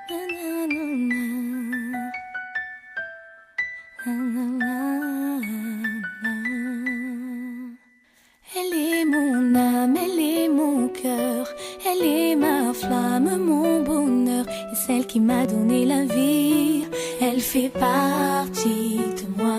Elle est mon âme, elle est mon cœur, elle est ma flamme, mon bonheur, et celle qui m'a donné la vie, elle fait partie de moi.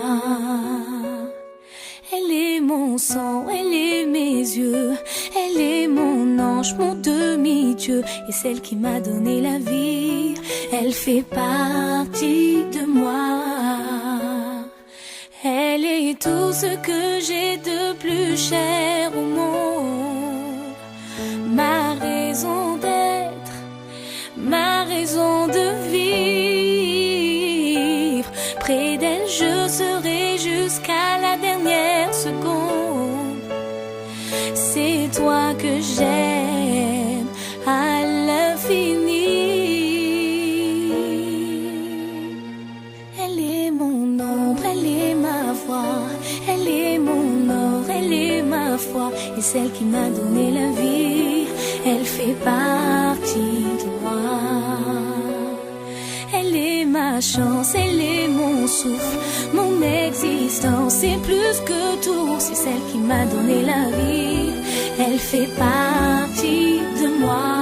Elle est mon sang, elle est mes yeux, elle est mon ange, mon demi-dieu, et celle qui m'a donné la vie, elle fait partie de moi. Elle est tout ce que j'ai de plus cher au monde, ma raison d'être, ma raison de vivre. Près d'elle je serai jusqu'à la dernière seconde. C'est toi que j'aime à l'infini. Elle est mon ombre, elle est ma voix, elle est mon or, elle est ma foi, et celle qui m'a donné la vie, elle fait partie de moi. Elle est ma chance, elle est mon souffle, mon existence, c'est plus que tout, c'est celle qui m'a donné la vie, elle fait partie de moi.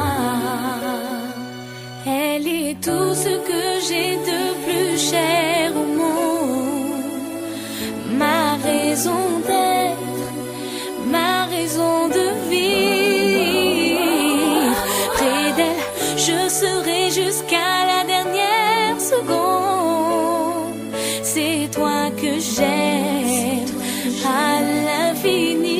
Elle est tout ce que j'ai de plus cher au monde, ma raison d'être, ma raison de vivre. Près d'elle, je serai jusqu'à la dernière seconde. C'est toi que j'aime à l'infini.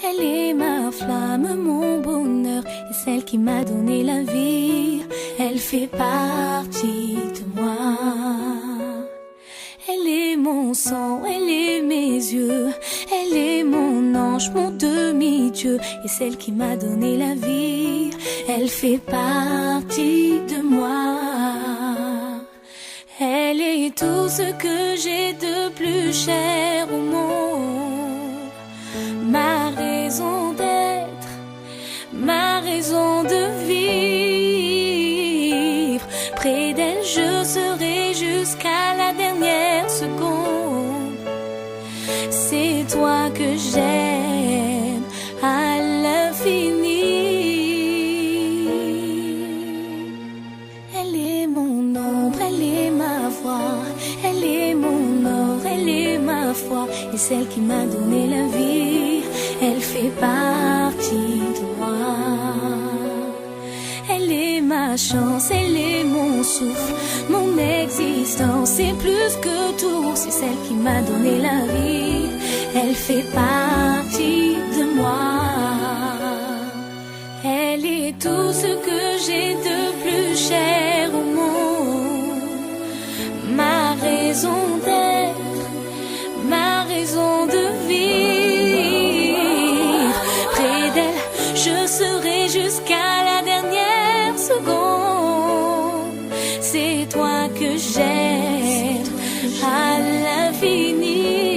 Elle est ma flamme, mon bonheur, et celle qui m'a donné la vie, elle fait partie de moi. Elle est mon sang, elle est mes yeux, elle est mon ange, mon demi-dieu, et celle qui m'a donné la vie, elle fait partie de moi. Elle est tout ce que j'ai de plus cher au monde, ma raison d'être, ma raison de vivre. Près d'elle je serai jusqu'à la dernière seconde. C'est toi que j'aime à l'infini. Elle est mon ombre, elle est ma voix, elle est mon or, elle est ma foi, et celle qui m'a donné la vie, elle fait partie de moi. Elle est ma chance, elle est mon souffle, mon existence, c'est plus que tout, c'est celle qui m'a donné la vie, elle fait partie de moi. Elle est tout ce que j'ai de plus cher au monde, ma raison d'être, ma raison de vivre. Près d'elle, je serai jusqu'à la dernière seconde. j'aime à l'infini.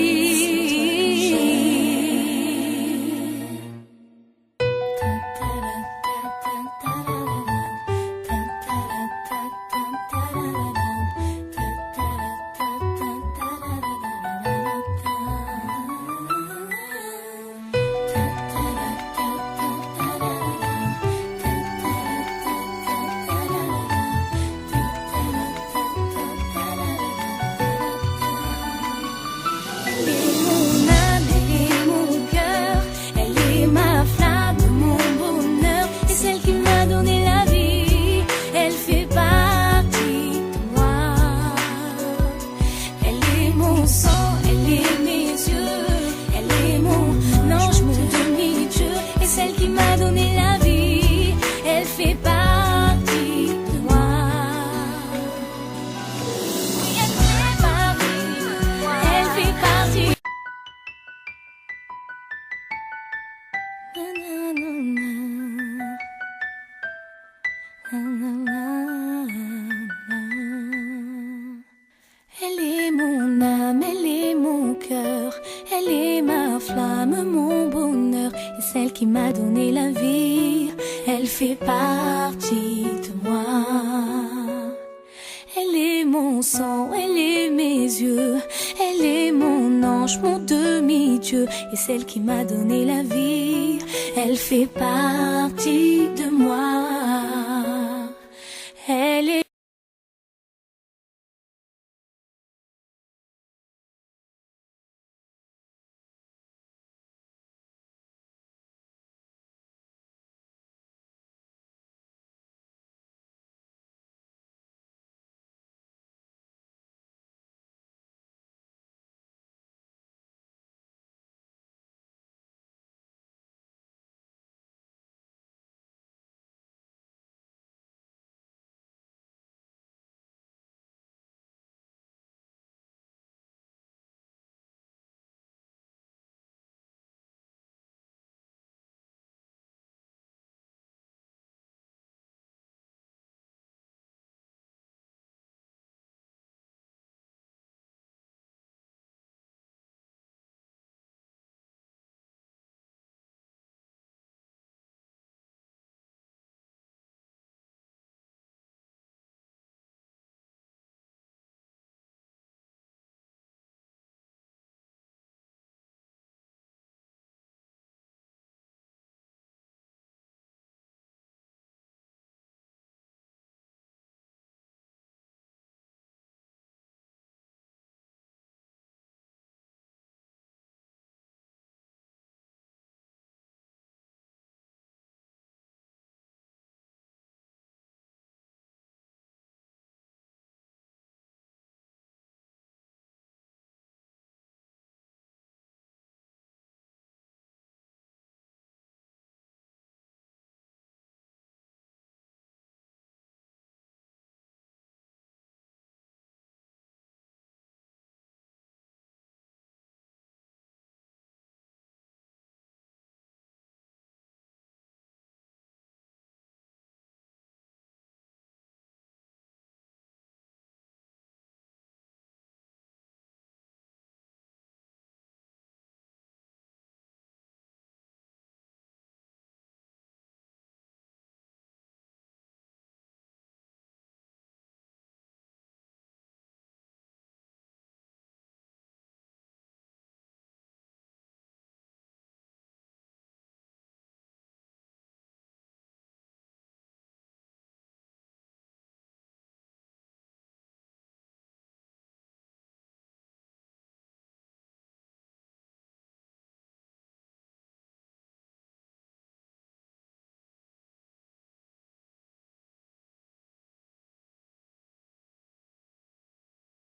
Elle est mon âme, elle est mon cœur, elle est ma flamme, mon bonheur, et celle qui m'a donné la vie, elle fait partie de moi. Elle est mon sang, elle est mes yeux, elle est mon ange, mon demi-dieu, et celle qui m'a donné la vie, elle fait partie